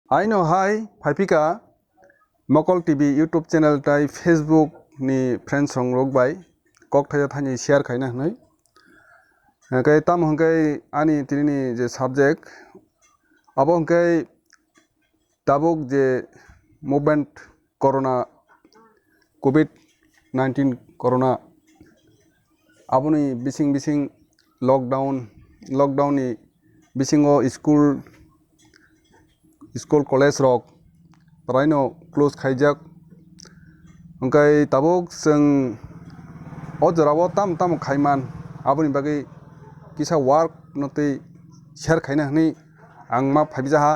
Aino hai Phaipika Mokol TV YouTube channel tai Facebook ni friends song rok bai kok thaya thani share khaina hnai kai tam hongkai ani tini je subject abo hongkai tabuk je movement corona COVID-19 corona aboni bising lockdown ni bisingo school college rok raino close khaijak hongkai tabuk जों o jorao tam khaiman aboni bagi kisa work notei share khaina hni angma phaibijaha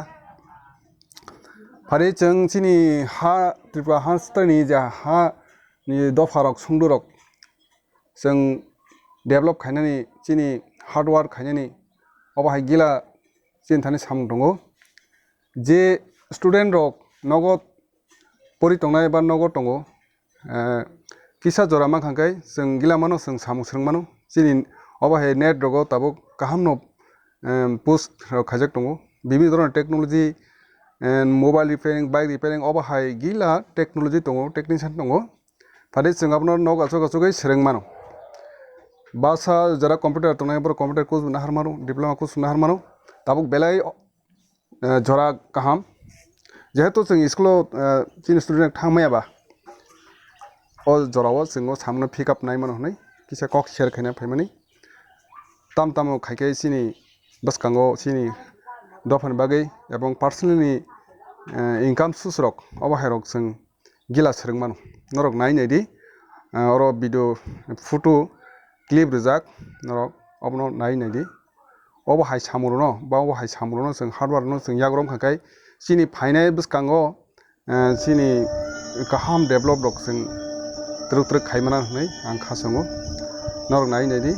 phari जों chini ha tripura ha stani ja ha ni dofarok sungdurok जों develop khainani chini hard work khainani obahai gila chin thani samung tongo je student rok nogot pori tongnai ba nogot tongo kisa jora mankhangkai जों gila mano जों samung srwngmano chini obahai net rogo tabuk kaham no post rok khaijak tongo bibinno dhoroner technology mobile repairing bike repairing obahai gila technology tongo technician tongo phari जों abono nog achuk srwngmano basa jara computer tongnai boro computer course nahar mano diploma course nahar mano tabuk belai jora kaham jehetu जों school chini student thangmaya o jorao जों samno pick up nai mano hnai kisa kok share khaina phaimani tam khaikai chini baskango chini dofan bagui ebong personally income source rok obahai rok जों gila srwngmano norok nai naidi oro video photo clip rijak norok obono nai naidi obahai samurno जों hardware no जों yagrong khangkai chini phainai bwskango chini kaham develop rok जों truk khaimana hnai ang khasongo norok nai naidi